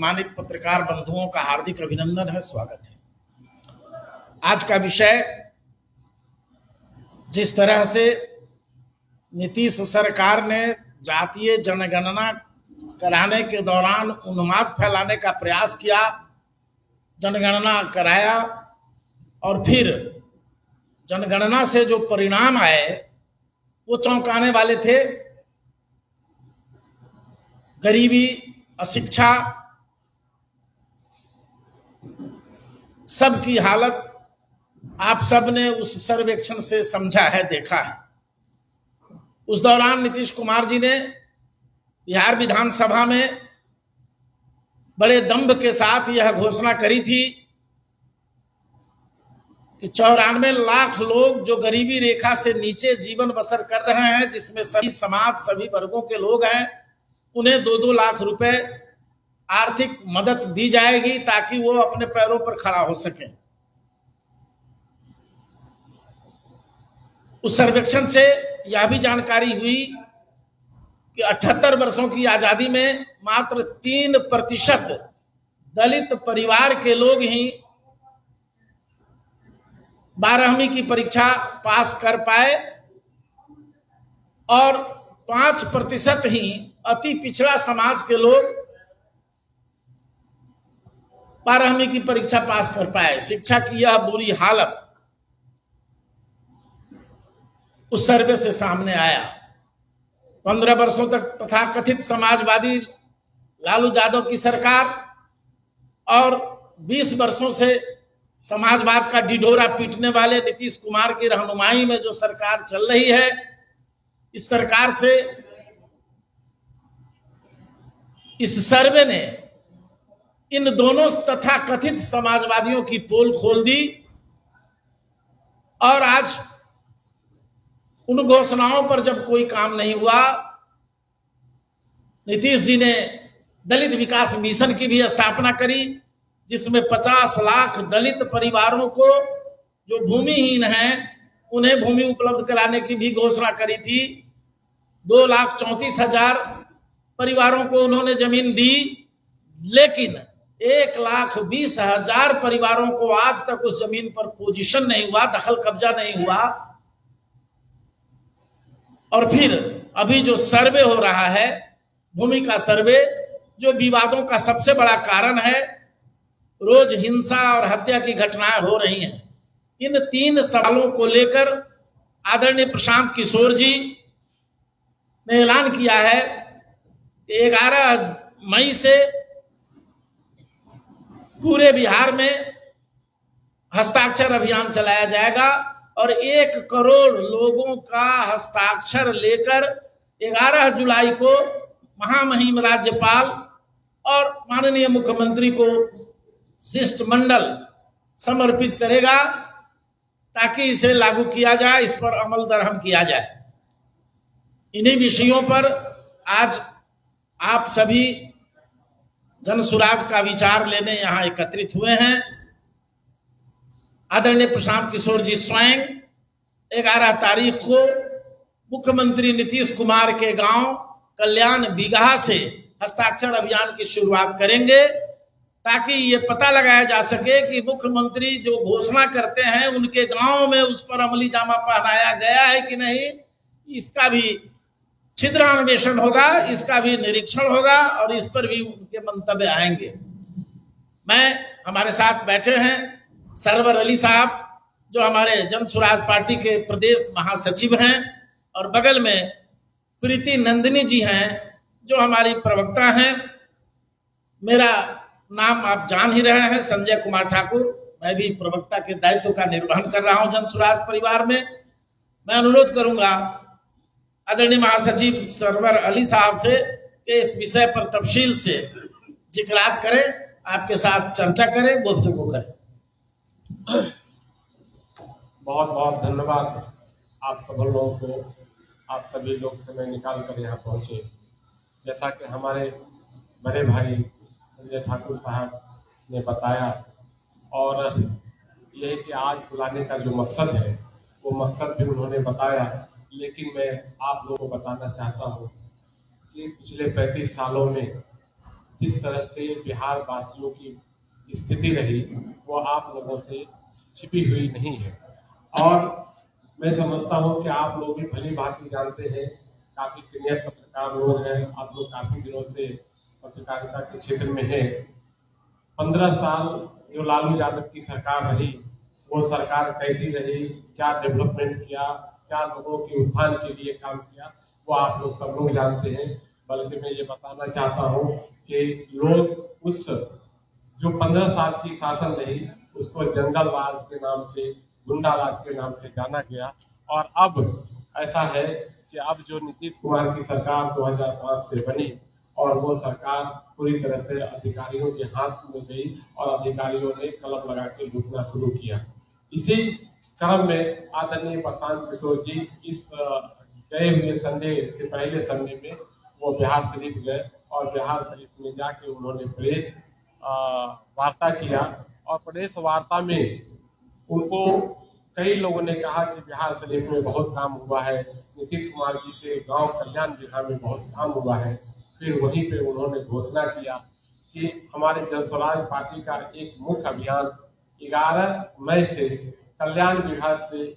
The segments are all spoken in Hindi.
सम्मानित पत्रकार बंधुओं का हार्दिक अभिनंदन है, स्वागत है। आज का विषय जिस तरह से नीतीश सरकार ने जातीय जनगणना कराने के दौरान उन्माद फैलाने का प्रयास किया, जनगणना कराया और फिर जनगणना से जो परिणाम आए वो चौंकाने वाले थे। गरीबी, अशिक्षा, सबकी हालत आप सब ने उस सर्वेक्षण से समझा है, देखा है। उस दौरान नीतीश कुमार जी ने बिहार विधानसभा में बड़े दंभ के साथ यह घोषणा करी थी कि 94 लाख लोग जो गरीबी रेखा से नीचे जीवन बसर कर रहे हैं, जिसमें सभी समाज, सभी वर्गों के लोग हैं, उन्हें 2-2 लाख रुपए आर्थिक मदद दी जाएगी ताकि वो अपने पैरों पर खड़ा हो सके। उस सर्वेक्षण से यह भी जानकारी हुई कि 78 वर्षों की आजादी में मात्र 3% दलित परिवार के लोग ही 12वीं की परीक्षा पास कर पाए और 5% ही अति पिछड़ा समाज के लोग 12वीं की परीक्षा पास कर पाए। शिक्षा की यह बुरी हालत उस सर्वे से सामने आया। 15 वर्षों तक तथाकथित समाजवादी लालू यादव की सरकार और 20 वर्षों से समाजवाद का ढिढोरा पीटने वाले नीतीश कुमार की रहनुमाई में जो सरकार चल रही है, इस सरकार से इस सर्वे ने इन दोनों तथाकथित समाजवादियों की पोल खोल दी और आज उन घोषणाओं पर जब कोई काम नहीं हुआ, नीतीश जी ने दलित विकास मिशन की भी स्थापना करी, जिसमेम 50 लाख दलित परिवारों को जो भूमिहीन हैं उन्हें भूमि उपलब्ध कराने की भी घोषणा करी थी। 2,34,000 परिवारों को उन्होंने जमीन दी, लेकिन 1,20,000 परिवारों को आज तक उस जमीन पर पोजीशन नहीं हुआ, दखल कब्जा नहीं हुआ। और फिर अभी जो सर्वे हो रहा है, भूमि का सर्वे, जो विवादों का सबसे बड़ा कारण है, रोज हिंसा और हत्या की घटनाएं हो रही हैं। इन 3 सवालों को लेकर आदरणीय प्रशांत किशोर जी ने ऐलान किया है कि 11 मई से पूरे बिहार में हस्ताक्षर अभियान चलाया जाएगा और 1 करोड़ लोगों का हस्ताक्षर लेकर 11 जुलाई को महामहिम राज्यपाल और माननीय मुख्यमंत्री को शिष्टमंडल समर्पित करेगा ताकि इसे लागू किया जाए, इस पर अमल दरहम किया जाए। इन्हीं विषयों पर आज आप सभी जनसुराज का विचार लेने यहां एकत्रित हुए हैं। आदरणीय प्रशांत किशोर जी स्वयं 11 तारीख को मुख्यमंत्री नीतीश कुमार के गांव कल्याण बिगहा से हस्ताक्षर अभियान की शुरुआत करेंगे ताकि ये पता लगाया जा सके कि मुख्यमंत्री जो घोषणा करते हैं उनके गांव में उस पर अमली जामा पहनाया गया है कि नहीं, इसका भी छिद्रान्वेषण होगा, इसका भी निरीक्षण होगा और इस पर भी उनके मंतव्य आएंगे। हमारे साथ बैठे हैं सरवर अली साहब, जो हमारे जनसुराज पार्टी के प्रदेश महासचिव हैं, और बगल में प्रीति नंदिनी जी हैं जो हमारी प्रवक्ता हैं। मेरा नाम आप जान ही रहे हैं, संजय कुमार ठाकुर। मैं भी प्रवक्ता के दायित्व का निर्वहन कर रहा हूं जनसुराज परिवार में। मैं अनुरोध करूंगा आदरणीय महासचिव सरवर अली साहब से कि इस विषय पर तफसील से जिक्रात करें, आपके साथ चर्चा करें, गुफ्तगू करें। बहुत बहुत धन्यवाद आप सब लोगों को, आप सभी लोग समय निकाल कर यहाँ पहुंचे। जैसा कि हमारे बड़े भाई संजय ठाकुर साहब ने बताया, और यह कि आज बुलाने का जो मकसद है वो मकसद भी उन्होंने बताया, लेकिन मैं आप लोगों को बताना चाहता हूँ कि पिछले 35 सालों में जिस तरह से बिहार वासियों की स्थिति रही वो आप लोगों से छिपी हुई नहीं है। और मैं समझता हूं कि आप लोग भी भली भांति जानते हैं, काफी सीनियर पत्रकार लोग हैं, आप लोग काफी दिनों से पत्रकारिता के क्षेत्र में हैं। 15 साल जो लालू यादव की सरकार रही, वो सरकार कैसी रही, क्या डेवलपमेंट किया, क्या लोगों के उत्थान के लिए काम किया, वो आप लोग सब लोग जानते हैं। बल्कि मैं ये बताना चाहता हूं कि लोग उस जो 15 साल की शासन रही उसको जंगल राज के नाम से, गुंडा राज के नाम से जाना गया। और अब ऐसा है कि अब जो नीतीश कुमार की सरकार 2005 से बनी और वो सरकार पूरी तरह से अधिकारियों के हाथ में गई और अधिकारियों ने कलम लगा के लूटना शुरू किया। इसी क्रम में आदरणीय प्रशांत किशोर जी इस गए हुए संडे के पहले संडे में वो बिहार शरीफ गए और बिहार शरीफ में जाके उन्होंने प्रेस वार्ता किया। और प्रेस वार्ता में उनको कई लोगों ने कहा कि बिहार शरीफ में बहुत काम हुआ है, नीतीश कुमार जी के गांव कल्याण विभाग में बहुत काम हुआ है। फिर वहीं पे उन्होंने घोषणा किया कि हमारे जन स्वराज पार्टी का एक मुख्य अभियान 11 मई से कल्याण विभाग से,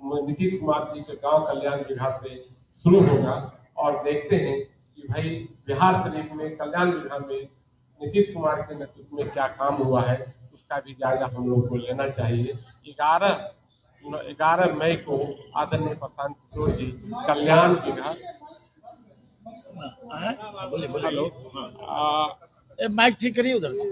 नीतीश कुमार जी के गांव कल्याण विभाग से शुरू होगा। और देखते हैं कि भाई बिहार शरीफ में कल्याण विभाग में नीतीश कुमार के नेतृत्व में क्या काम हुआ है, उसका भी जायजा हम लोग को लेना चाहिए। 11 मई को आदरणीय प्रशांत किशोर जी कल्याण विभाग, हेलो, माइक ठीक करिए उधर से।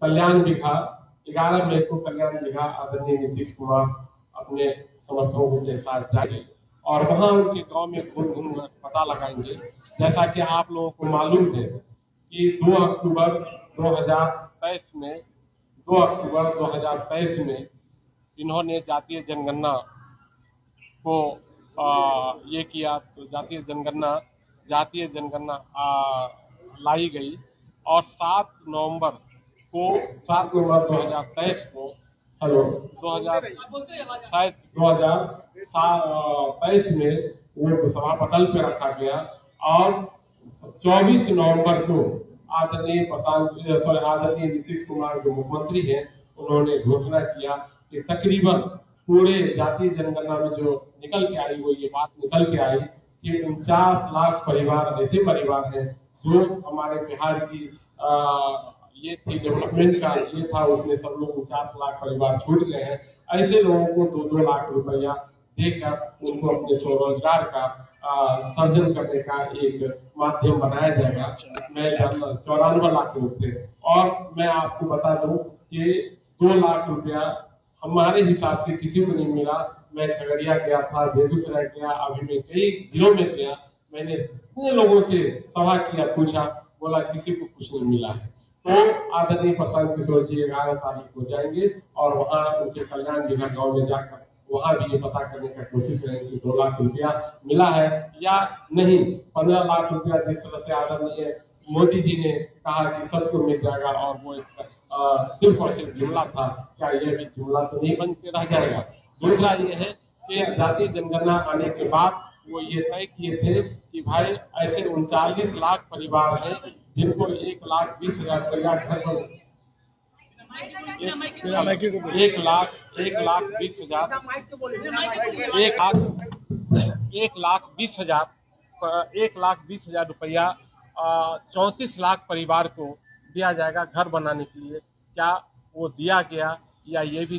कल्याण विभाग 11 मई को कल्याण विभाग आदरणीय नीतीश कुमार अपने समर्थकों के साथ जाएंगे और वहां उनके गांव में घूम घूम पता लगाएंगे। जैसा कि आप लोगों को मालूम है कि 2 अक्टूबर 2023 में इन्होंने जातीय जनगणना को ये किया, तो जातीय जनगणना लाई गई और 7 नवंबर 2023 को 2023 में वो सभा पटल पे रखा गया। और 24 नवंबर को आदरणीय नीतीश कुमार जो मुख्यमंत्री हैं उन्होंने घोषणा किया कि तकरीबन पूरे जातीय जनगणना में जो निकल के आई, वो ये बात निकल के आई कि 49 लाख परिवार ऐसे परिवार हैं जो हमारे बिहार की ये थी डेवलपमेंट का ये था, उसमें सब लोग 49 लाख परिवार छूट गए हैं। ऐसे लोगों को 2-2 लाख रुपया देकर उनको अपने स्वरोजगार का सर्जन करने का एक माध्यम बनाया जाएगा। मैं 94 लाख लोग थे और मैं आपको बता दूं कि 2 लाख रुपया हमारे हिसाब से किसी को नहीं मिला। मैं खगड़िया गया था, बेगूसराय गया, अभी मैं कई जिलों में गया, मैंने इतने लोगों से सवाल किया, पूछा, बोला किसी को कुछ नहीं मिला है। तो आदरणीय प्रशांत किशोर जी 11 तारीख को जाएंगे और वहां उनके कल्याण विभाग गाँव में जाकर वहां भी ये पता करने का कोशिश करेंगे कि 2 लाख रुपया मिला है या नहीं। 15 लाख रुपया जिस तरह से आदरणीय मोदी जी ने कहा कि सबको मिल जाएगा और वो सिर्फ और सिर्फ जुमला था, क्या यह भी जुमला तो नहीं बन के रह जाएगा। दूसरा ये है कि जातीय जनगणना आने के बाद वो ये तय किए थे कि भाई ऐसे 39 लाख परिवार हैं जिनको 1,20,000 रुपया घर पर 1,20,000 रुपया 34 लाख परिवार को दिया जाएगा घर बनाने के लिए। क्या वो दिया गया या ये भी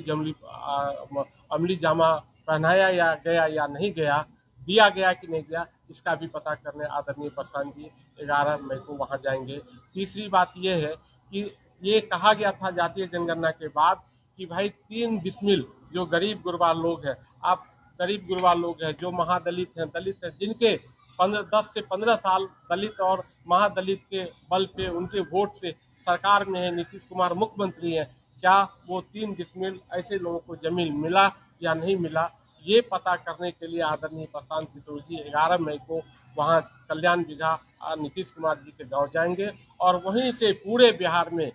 अमली जामा पहनाया या गया या नहीं गया, दिया गया कि नहीं गया, इसका भी पता करने आदरणीय प्रशांत जी 11 मई को वहां जाएंगे। तीसरी बात ये है कि ये कहा गया था जातीय जनगणना के बाद कि भाई 3 डिसमिल जो गरीब गुरबा लोग हैं, आप गरीब गुरबा लोग हैं जो महादलित हैं, दलित हैं, जिनके 10 से 15 साल दलित और महादलित के बल पे उनके वोट से सरकार में है, नीतीश कुमार मुख्यमंत्री हैं, क्या वो 3 डिसमिल ऐसे लोगों को जमीन मिला या नहीं मिला, ये पता करने के लिए आदरणीय प्रशांत किशोर जी 11 मई को वहां कल्याण विभाग नीतीश कुमार जी के गांव जाएंगे और वहीं से पूरे बिहार में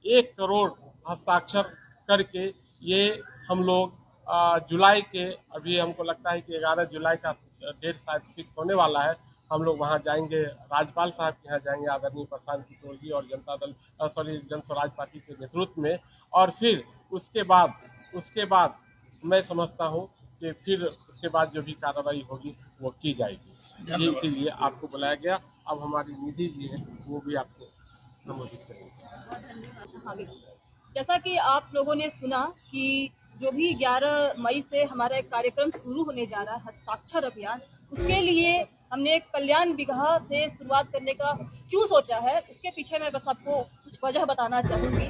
1 करोड़ हस्ताक्षर करके ये हम लोग जुलाई के, अभी हमको लगता है कि 11 जुलाई का डेट शायद फिक्स होने वाला है हम लोग वहाँ जाएंगे, राज्यपाल साहब के यहाँ जाएंगे, आदरणीय प्रशांत किशोर जी और जन स्वराज पार्टी के नेतृत्व में। और फिर उसके बाद मैं समझता हूँ कि फिर उसके बाद जो भी कार्रवाई होगी वो की जाएगी। ये इसीलिए आपको बुलाया गया। अब हमारी निधि जी है, वो भी आपको संबोधित करेंगे। जैसा कि आप लोगों ने सुना कि जो भी 11 मई से हमारा एक कार्यक्रम शुरू होने जा रहा है, हस्ताक्षर अभियान, उसके लिए हमने एक कल्याण बिगहा से शुरुआत करने का क्यों सोचा है, उसके पीछे मैं बस आपको कुछ वजह बताना चाहूंगी।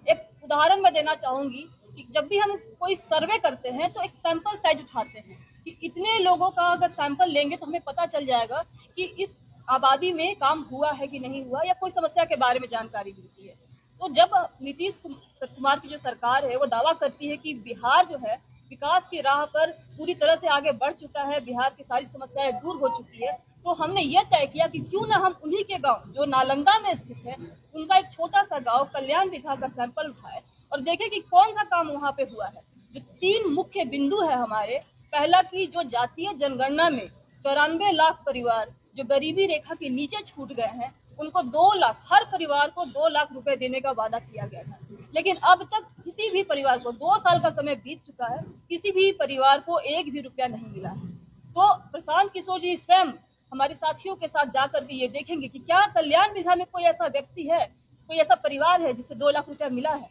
एक उदाहरण मैं देना चाहूंगी कि जब भी हम कोई सर्वे करते हैं तो एक सैंपल साइज उठाते हैं कि इतने लोगों का अगर सैंपल लेंगे तो हमें पता चल जाएगा कि इस आबादी में काम हुआ है कि नहीं हुआ, या कोई समस्या के बारे में जानकारी मिलती है। तो जब नीतीश कुमार की जो सरकार है वो दावा करती है कि बिहार जो है विकास की राह पर पूरी तरह से आगे बढ़ चुका है, बिहार की सारी समस्याएं दूर हो चुकी है, तो हमने ये तय किया कि क्यों ना हम उन्हीं के गांव जो नालंदा में स्थित है, उनका एक छोटा सा गांव कल्याण बिगहा का सैंपल उठाए और देखें कि कौन सा काम वहाँ पे हुआ है। जो 3 मुख्य बिंदु है हमारे, पहला कि जो जातीय जनगणना में 94 लाख परिवार जो गरीबी रेखा के नीचे छूट गए हैं, उनको 2 लाख, हर परिवार को 2 लाख रुपए देने का वादा किया गया था, लेकिन अब तक किसी भी परिवार को, 2 साल का समय बीत चुका है, किसी भी परिवार को 1 भी रुपया नहीं मिला है। तो प्रशांत किशोर जी स्वयं हमारे साथियों के साथ जाकर के ये देखेंगे कि क्या कल्याण बिगहा में कोई ऐसा व्यक्ति है, कोई ऐसा परिवार है जिसे 2 लाख रुपया मिला है।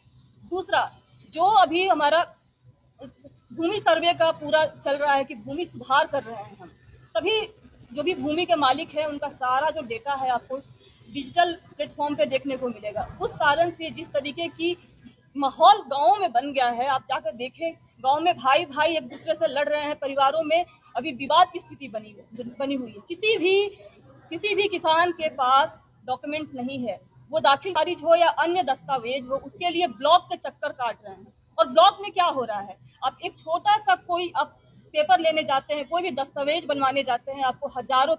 दूसरा, जो अभी हमारा भूमि सर्वे का पूरा चल रहा है कि भूमि सुधार कर रहे हैं हम, सभी जो भी भूमि के मालिक है उनका सारा जो डेटा है आपको डिजिटल प्लेटफॉर्म पे देखने को मिलेगा। उस कारण से जिस तरीके की माहौल गाँव में बन गया है, आप जाकर देखें, गाँव में भाई भाई एक दूसरे से लड़ रहे हैं, परिवारों में अभी विवाद की स्थिति बनी हुई है। किसी भी किसान के पास डॉक्यूमेंट नहीं है, वो दाखिल खारिज हो या अन्य दस्तावेज हो, उसके लिए ब्लॉक के चक्कर काट रहे हैं। और ब्लॉक में क्या हो रहा है, आप एक छोटा सा कोई आप पेपर लेने जाते हैं, कोई भी दस्तावेज बनवाने जाते हैं, आपको हजारों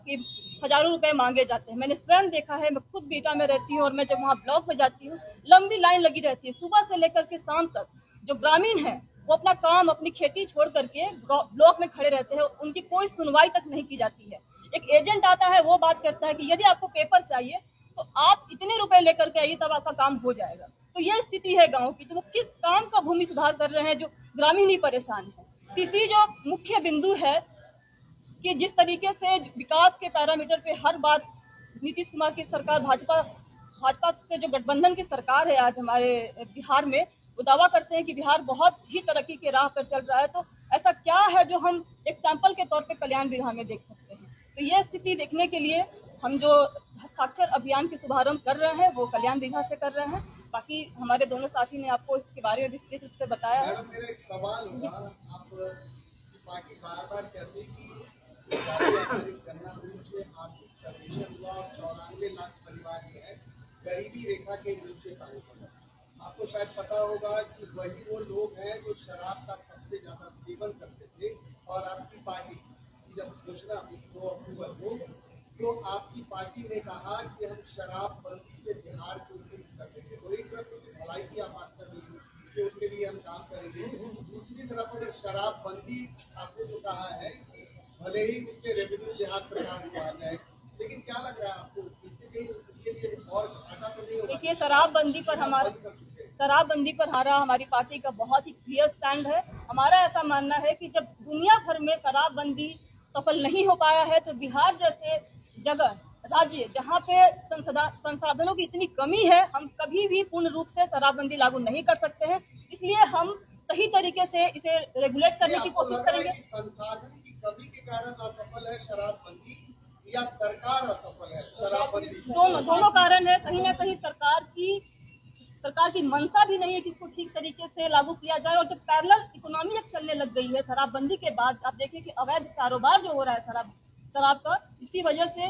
रुपए मांगे जाते हैं। मैंने स्वयं देखा है, मैं खुद बीटा में रहती हूँ और मैं जब वहाँ ब्लॉक में जाती हूँ, लंबी लाइन लगी रहती है सुबह से लेकर के शाम तक। जो ग्रामीण है वो अपना काम, अपनी खेती छोड़ करके ब्लॉक में खड़े रहते हैं, उनकी कोई सुनवाई तक नहीं की जाती है। एक एजेंट आता है, वो बात करता है कि यदि आपको पेपर चाहिए तो आप इतने रुपए लेकर के आइए, तब आपका काम हो जाएगा। तो यह स्थिति है गाँव की। तो वो किस काम का भूमि सुधार कर रहे हैं, जो ग्रामीण ही परेशान है। तीसरी जो मुख्य बिंदु है कि जिस तरीके से विकास के पैरामीटर पे हर बात नीतीश कुमार की सरकार, भाजपा से जो गठबंधन की सरकार है आज हमारे बिहार में, वो दावा करते हैं कि बिहार बहुत ही तरक्की के राह पर चल रहा है। तो ऐसा क्या है जो हम एक सैंपल के तौर पे कल्याण बिगहा में देख सकते हैं। तो यह स्थिति देखने के लिए हम जो हस्ताक्षर अभियान की शुभारंभ कर रहे हैं वो कल्याण बिगहा से कर रहे हैं। बाकी हमारे दोनों साथी ने आपको इसके बारे में विस्तृत रूप से बताया है। मेरा एक सवाल होगा, आप पार्टी बार-बार कहती है कि गणना से आर्थिक सर्वेक्षण हुआ और 94 लाख परिवार जो है गरीबी रेखा के नीचे पाए गए। आपको शायद पता होगा कि वही वो लोग हैं जो शराब का सबसे ज्यादा सेवन करते थे, और आपकी पार्टी की जब घोषणा हुई 2 अक्टूबर को, तो आपकी पार्टी ने कहा कि हम शराबबंदी से बिहार को मुक्त कर देंगे। तो एक तरफ तो भलाई की आप बात कर रही है कि उसके लिए हम काम करेंगे, दूसरी तरफ शराबबंदी आपने जो कहा है कि भले ही उसके रेवेन्यू लिहाज प्रकार हुआ जाए, लेकिन क्या लग रहा है आपको इसके लिए और घाटा तो नहीं होगा? देखिए, शराबबंदी पर हमारी पार्टी का बहुत ही क्लियर स्टैंड है। हमारा ऐसा मानना है कि जब दुनिया भर में शराबबंदी सफल नहीं हो पाया है, तो बिहार जैसे जगह, राज्य जहाँ पे संसाधनों की इतनी कमी है, हम कभी भी पूर्ण रूप से शराबबंदी लागू नहीं कर सकते हैं। इसलिए हम सही तरीके से इसे रेगुलेट करने की कोशिश करेंगे। संसाधन की कमी के कारण असफल है शराबबंदी, या सरकार असफल है शराबबंदी? दोनों कारण है। कहीं ना कहीं सरकार की मंशा भी नहीं है कि इसको ठीक तरीके से लागू किया जाए। और जब पैरेलल इकोनॉमी चलने लग गई है शराबबंदी के बाद, आप देखिए कि अवैध कारोबार जो हो रहा है शराब का, इसी वजह से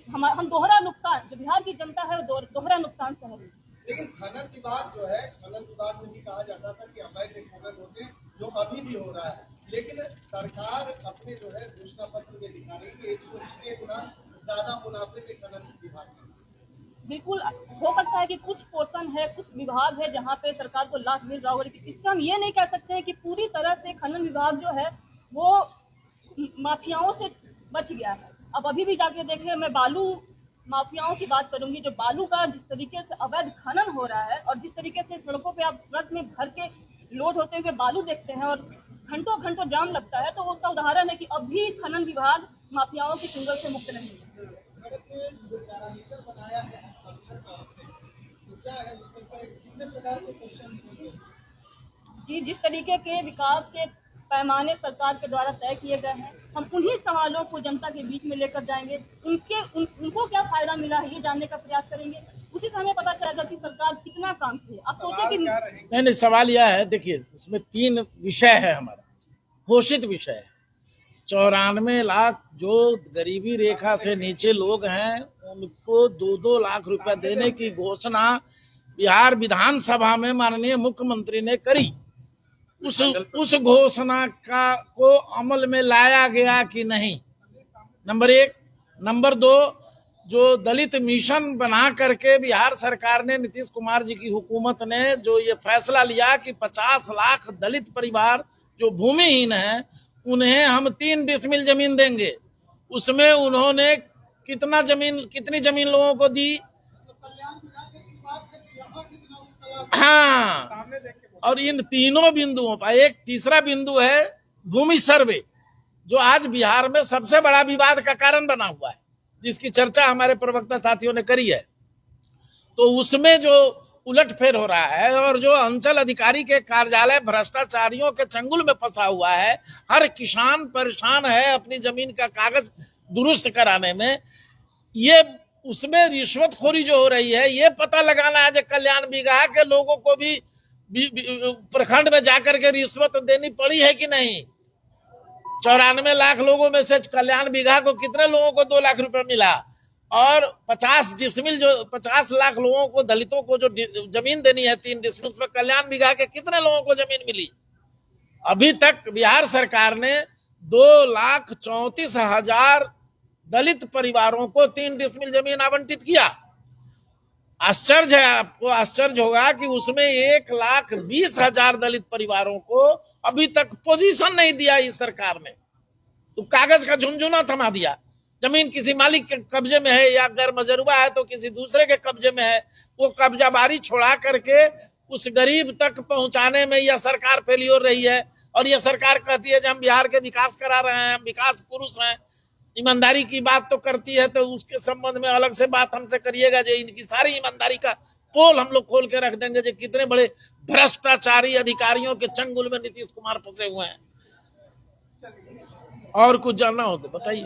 हम दोहरा नुकसान, जो बिहार की जनता है वो दोहरा नुकसान सह रही है। लेकिन खनन विभाग जो है, खनन विभाग में भी कहा जाता था कि अवैध खनन होते, जो अभी भी हो रहा है, लेकिन सरकार अपने जो है घोषणा पत्र में दिखा रही है 106 गुना ज्यादा मुनाफे के खनन विभाग में। बिल्कुल हो सकता है कि कुछ पोर्शन है, कुछ विभाग है जहाँ पे सरकार को लाभ मिल रहा हो, लेकिन इससे हम ये नहीं कह सकते हैं कि पूरी तरह से खनन विभाग जो है वो माफियाओं से बच गया है। अब अभी भी जाके देखें, मैं बालू माफियाओं की बात करूंगी, जो बालू का जिस तरीके से अवैध खनन हो रहा है और जिस तरीके से सड़कों पे आप ट्रक में भर के लोड होते हुए बालू देखते हैं और घंटों घंटों जाम लगता है, तो उसका उदाहरण है कि अब भी खनन विभाग माफियाओं की चुंगल से मुक्त नहीं है। बनाया है तो क्या है कितने प्रकार के क्वेश्चन जी, जिस तरीके के विकास के पैमाने सरकार के द्वारा तय किए गए हैं, हम उन्हीं सवालों को जनता के बीच में लेकर जाएंगे। उनको क्या फायदा मिला है ये जानने का प्रयास करेंगे, उसी से हमें पता चलेगा कि सरकार कितना काम की है। आप सोचे कि नहीं, सवाल यह है, देखिए उसमें 3 विषय है, हमारा घोषित विषय है। 94 लाख जो गरीबी रेखा से नीचे लोग हैं उनको 2-2 लाख रुपया देने की घोषणा बिहार विधानसभा में माननीय मुख्यमंत्री ने करी। उस घोषणा को अमल में लाया गया कि नहीं, नंबर 1। नंबर 2, जो दलित मिशन बना करके बिहार सरकार ने, नीतीश कुमार जी की हुकूमत ने जो ये फैसला लिया कि 50 लाख दलित परिवार जो भूमिहीन है उन्हें हम 3 डिसमिल जमीन देंगे, उसमें उन्होंने कितनी जमीन लोगों को दी? हाँ, और इन तीनों बिंदुओं पर एक तीसरा बिंदु है भूमि सर्वे, जो आज बिहार में सबसे बड़ा विवाद का कारण बना हुआ है, जिसकी चर्चा हमारे प्रवक्ता साथियों ने करी है। तो उसमें जो उलटफेर हो रहा है और जो अंचल अधिकारी के कार्यालय भ्रष्टाचारियों के चंगुल में फंसा हुआ है, हर किसान परेशान है अपनी जमीन का कागज दुरुस्त कराने में, ये उसमें रिश्वतखोरी जो हो रही है, ये पता लगाना है जो कल्याण बिगहा के लोगों को भी प्रखंड में जाकर के रिश्वत देनी पड़ी है कि नहीं। 94 लाख लोगों में से कल्याण बिगहा को कितने लोगों को 2 लाख रुपए मिला, और 50 डिसमिल जो 50 लाख लोगों को, दलितों को जो जमीन देनी है 3 डिसमिल, उसमें कल्याण बिगहा के कितने लोगों को जमीन मिली? अभी तक बिहार सरकार ने 2,34,000 दलित परिवारों को 3 डिसमिल जमीन आवंटित किया। आश्चर्य है, आपको आश्चर्य होगा कि उसमें 1,20,000 दलित परिवारों को अभी तक पोजीशन नहीं दिया इस सरकार ने। तो कागज का झुनझुना थमा दिया। जमीन किसी मालिक के कब्जे में है या गैर मजरूबा है तो किसी दूसरे के कब्जे में है, वो कब्जाबारी छोड़ा करके उस गरीब तक पहुंचाने में यह सरकार फेलियर रही है। और यह सरकार कहती है कि हम बिहार के विकास करा रहे हैं, हम विकास पुरुष हैं, ईमानदारी की बात तो करती है, तो उसके संबंध में अलग से बात हमसे करिएगा। जो इनकी सारी ईमानदारी का पोल हम लोग खोल के रख देंगे, जो कितने बड़े भ्रष्टाचारी अधिकारियों के चंगुल में नीतीश कुमार फंसे हुए हैं। और कुछ जानना हो तो बताइए।